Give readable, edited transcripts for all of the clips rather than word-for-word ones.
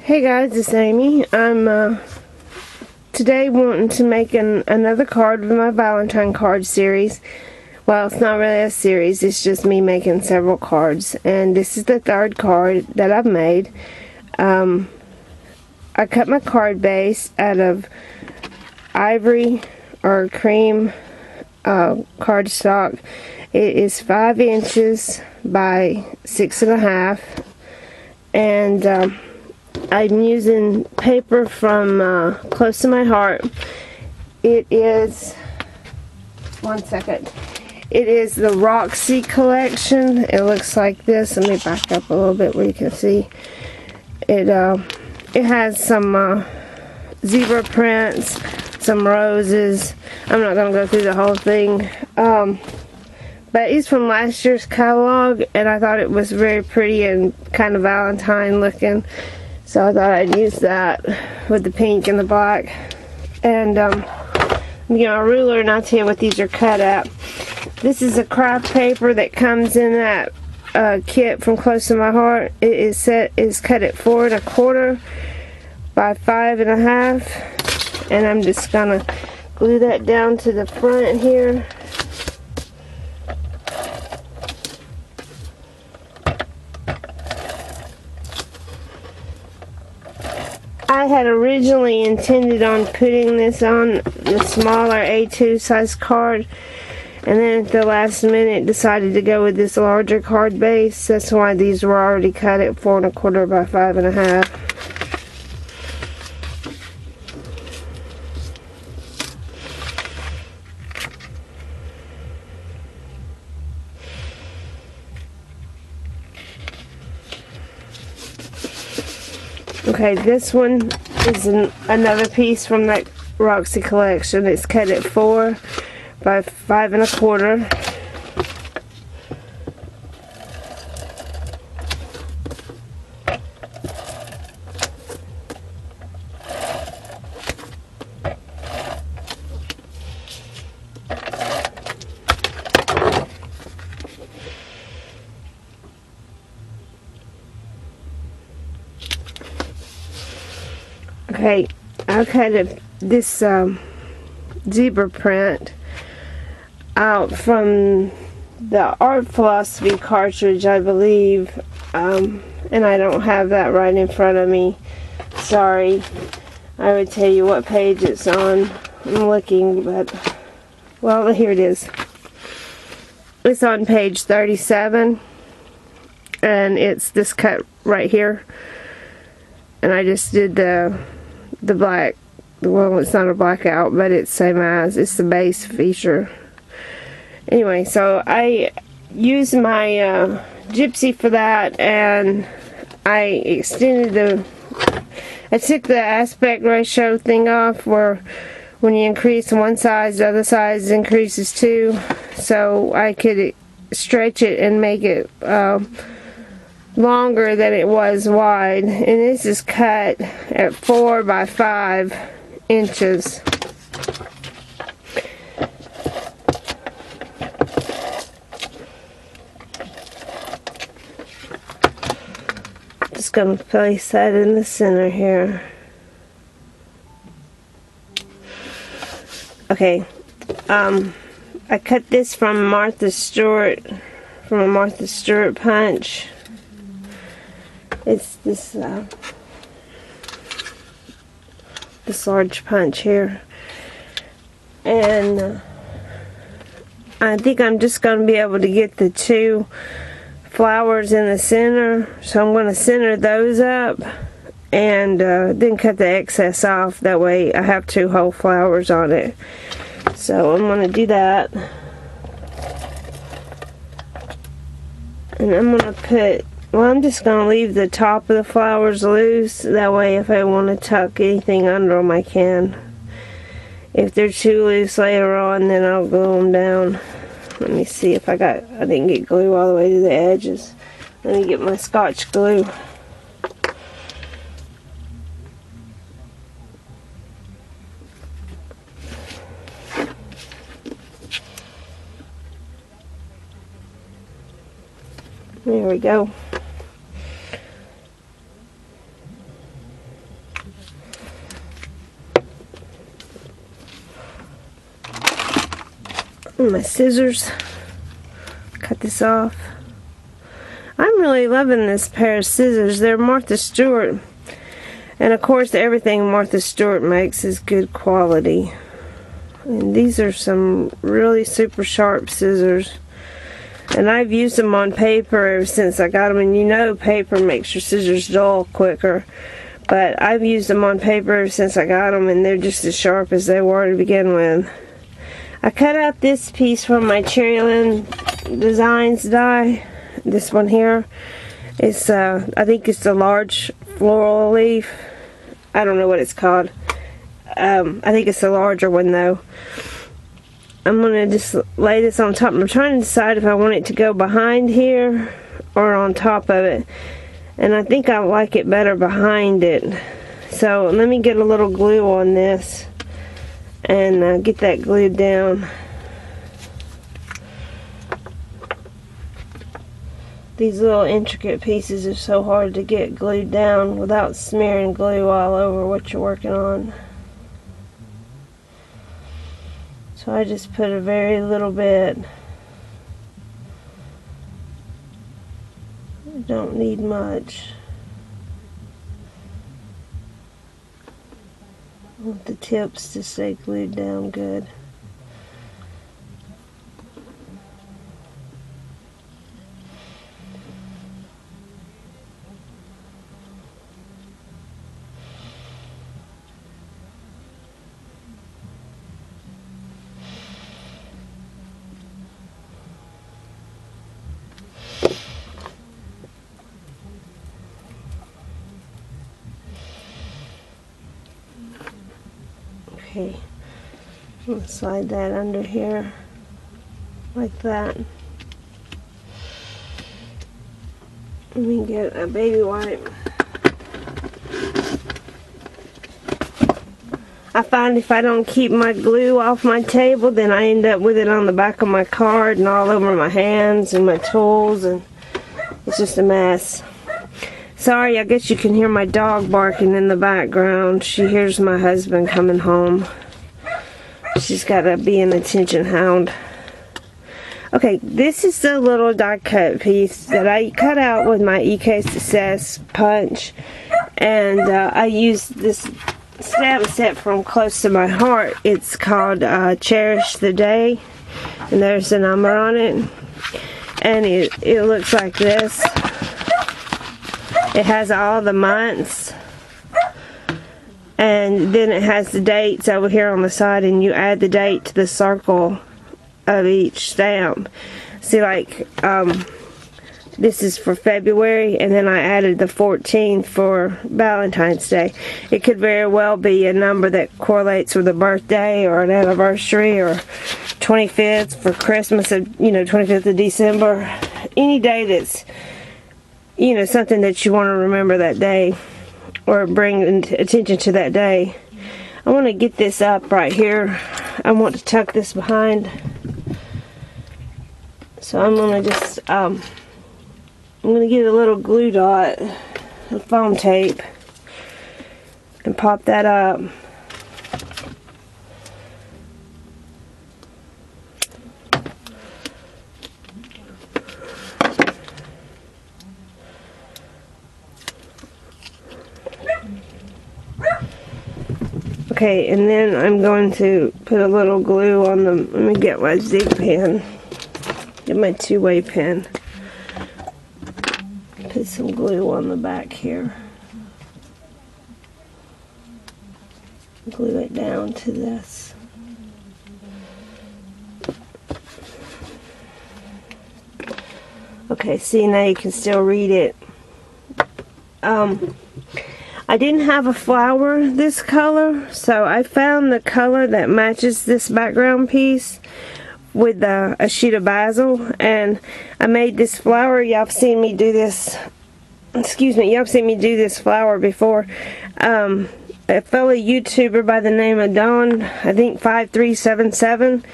Hey guys, it's Amy. I'm today wanting to make another card with my Valentine card series. Well, it's not really a series, it's just me making several cards. And this is the third card that I've made. I cut my card base out of ivory or cream cardstock. It is 5 inches by 6.5. And I'm using paper from Close to My Heart. It is, one second, it is the Roxy collection. It looks like this. Let me back up a little bit where you can see. It has some zebra prints, some roses. I'm not going to go through the whole thing. But it's from last year's catalog, and I thought it was very pretty and kind of Valentine looking. So I thought I'd use that with the pink and the black. And let me get my ruler and I'll tell you what these are cut at. This is a craft paper that comes in that kit from Close to My Heart. It is cut at 4 1/4 by 5 1/2. And I'm just gonna glue that down to the front here. I had originally intended on putting this on the smaller A2 size card, and then at the last minute decided to go with this larger card base. That's why these were already cut at 4 1/4 by 5 1/2. Okay, this one is another piece from that Roxy collection. It's cut at 4 by 5 1/4. Okay, I cut this zebra print out from the Art Philosophy cartridge, I believe, and I don't have that right in front of me. Sorry. I would tell you what page it's on. I'm looking, but, well, here it is. It's on page 37, and it's this cut right here. And I just did the black, well, it's not a blackout, but it's same as, it's the base feature. Anyway, so I used my gypsy for that, and I extended I took the aspect ratio thing off, where when you increase one size, the other size increases too, so I could stretch it and make it longer than it was wide. And this is cut at 4 by 5 inches. Just gonna place that in the center here. Okay, I cut this from Martha Stewart, from a Martha Stewart punch. It's this large punch here, and I think I'm just going to be able to get the 2 flowers in the center, so I'm going to center those up and then cut the excess off. That way I have 2 whole flowers on it. So I'm going to do that, and I'm going to put, well, I'm just going to leave the top of the flowers loose. That way if I want to tuck anything under them, I can. If they're too loose later on, then I'll glue them down. Let me see if I didn't get glue all the way to the edges. Let me get my Scotch glue. There we go. And my scissors. Cut this off. I'm really loving this pair of scissors. They're Martha Stewart. And of course, everything Martha Stewart makes is good quality. And these are some really super sharp scissors. And I've used them on paper ever since I got them. And you know paper makes your scissors dull quicker. But I've used them on paper ever since I got them. And they're just as sharp as they were to begin with. I cut out this piece from my Cherryland Designs die. This one here. It's I think it's a large floral leaf. I don't know what it's called. I think it's a larger one though. I'm going to just lay this on top. I'm trying to decide if I want it to go behind here or on top of it. And I think I like it better behind it. So let me get a little glue on this and get that glued down. These little intricate pieces are so hard to get glued down without smearing glue all over what you're working on. So I just put a very little bit. I don't need much. I want the tips to stay glued down good. Okay, I'm going to slide that under here like that. Let me get a baby wipe. I find if I don't keep my glue off my table, then I end up with it on the back of my card and all over my hands and my tools, and it's just a mess. Sorry, I guess you can hear my dog barking in the background. She hears my husband coming home. She's got to be an attention hound. Okay, this is the little die cut piece that I cut out with my EK Success punch. And I used this stamp set from Close to My Heart. It's called Cherish the Day. And there's a number on it. And it looks like this. It has all the months, and then it has the dates over here on the side, and you add the date to the circle of each stamp. See, like this is for February, and then I added the 14th for Valentine's Day. It could very well be a number that correlates with a birthday or an anniversary, or 25th for Christmas, you know, 25th of December. Any day that's, you know, something that you want to remember that day or bring attention to that day. I want to get this up right here. I want to tuck this behind. So I'm going to just, I'm going to get a little glue dot, a foam tape, and pop that up. Okay, and then I'm going to put a little glue on the, let me get my zig pen, get my two-way pen, put some glue on the back here, glue it down to this. Okay, see, now you can still read it. I didn't have a flower this color, so I found the color that matches this background piece with a sheet of basil, and I made this flower. Y'all have seen me do this, excuse me, y'all have seen me do this flower before. A fellow YouTuber by the name of Dawn, I think 5377,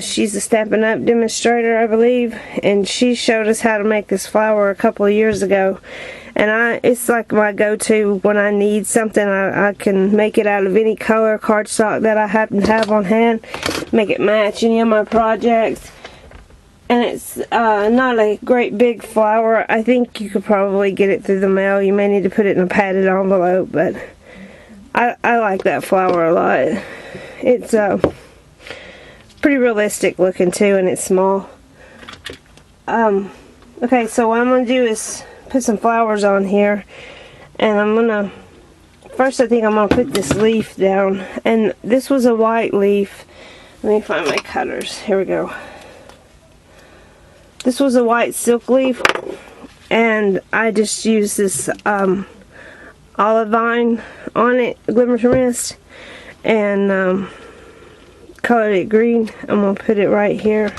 she's a Stampin' Up! Demonstrator, I believe, and she showed us how to make this flower a couple of years ago. And it's like my go-to when I need something. I can make it out of any color cardstock that I happen to have on hand, make it match any of my projects. And it's not a great big flower. I think you could probably get it through the mail. You may need to put it in a padded envelope, but I like that flower a lot. It's pretty realistic looking too, and it's small. Okay, so what I'm going to do is put some flowers on here, and I'm going to, first I think I'm going to put this leaf down, and this was a white leaf. Let me find my cutters. Here we go. This was a white silk leaf, and I just used this olive vine on it, glimmer to mist, and colored it green. I'm going to put it right here.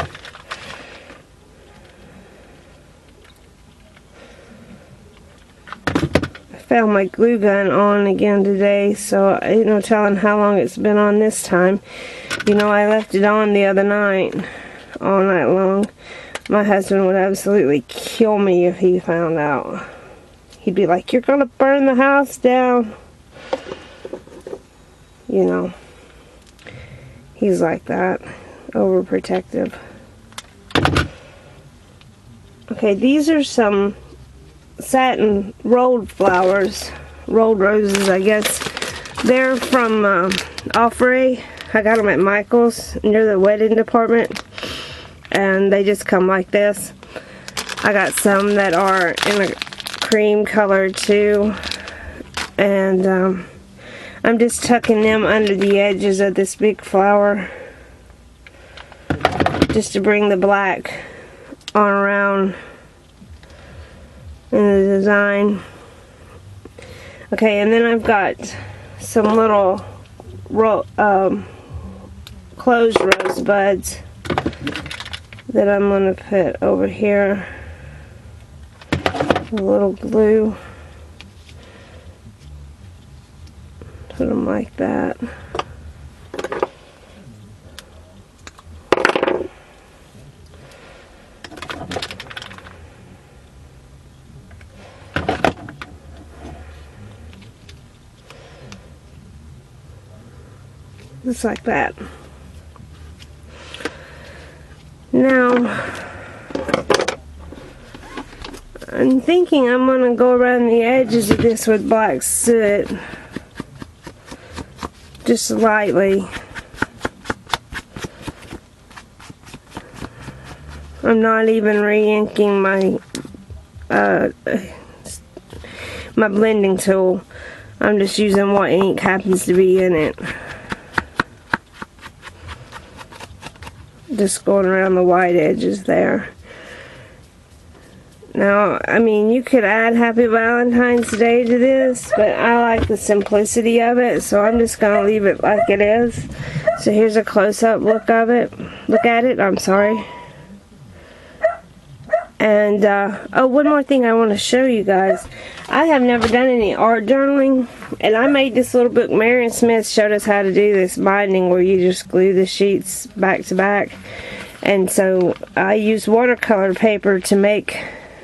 I found my glue gun on again today, so I ain't no telling how long it's been on this time. You know, I left it on the other night, all night long. My husband would absolutely kill me if he found out. He'd be like, "You're gonna burn the house down." You know, he's like that, overprotective. Okay, these are some satin rolled flowers, rolled roses, I guess. They're from Offray. I got them at Michael's near the wedding department. And they just come like this. I got some that are in a cream color too, and I'm just tucking them under the edges of this big flower just to bring the black on around in the design. Okay, and then I've got some little closed rose buds that I'm going to put over here. A little glue. Put them like that. Just like that. Now, I'm thinking I'm going to go around the edges of this with black soot. Just lightly. I'm not even re-inking my my blending tool. I'm just using what ink happens to be in it. Just going around the white edges there. Now, I mean, you could add Happy Valentine's Day to this, but I like the simplicity of it, so I'm just going to leave it like it is. So here's a close-up look of it. Look at it, I'm sorry. And, oh, one more thing I want to show you guys. I have never done any art journaling, and I made this little book. Marion Smith showed us how to do this binding where you just glue the sheets back to back. And so I used watercolor paper to make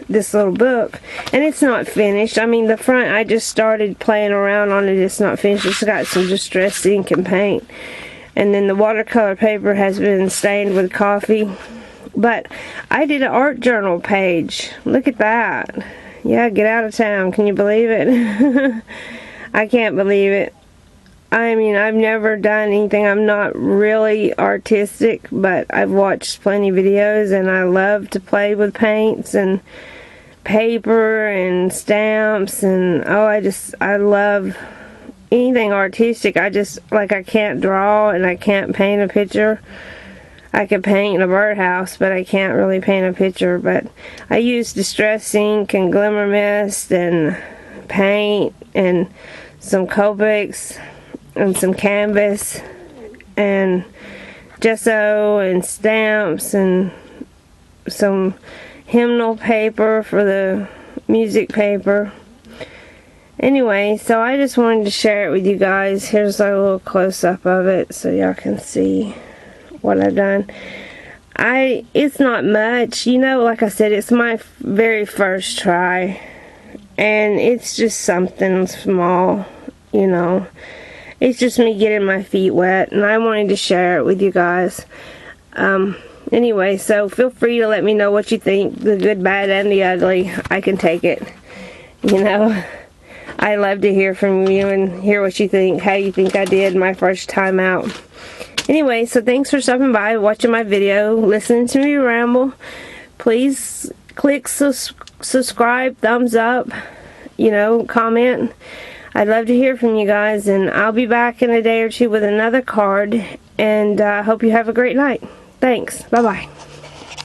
this little book, and it's not finished. I mean, the front, I just started playing around on it. It's not finished. It's got some distressed ink and paint. And then the watercolor paper has been stained with coffee. But I did an art journal page. Look at that. Yeah, get out of town. Can you believe it? I can't believe it. I mean, I've never done anything. I'm not really artistic, but I've watched plenty of videos, and I love to play with paints and paper and stamps, and oh, I love anything artistic. I can't draw and I can't paint a picture. I could paint a birdhouse, but I can't really paint a picture. But I use distress ink and glimmer mist and paint and some Copics and some canvas and gesso and stamps and some hymnal paper for the music paper. Anyway, so I just wanted to share it with you guys. Here's a little close-up of it so y'all can see what I've done. It's not much, you know, like I said, it's my very first try, and it's just something small, you know. It's just me getting my feet wet, and I wanted to share it with you guys. Anyway, so feel free to let me know what you think, the good, bad, and the ugly. I can take it, you know. I love to hear from you and hear what you think, how you think I did my first time out. Anyway, so thanks for stopping by, watching my video, listening to me ramble. Please click subscribe, thumbs up, you know, comment. I'd love to hear from you guys, and I'll be back in a day or two with another card, and I hope you have a great night. Thanks. Bye-bye.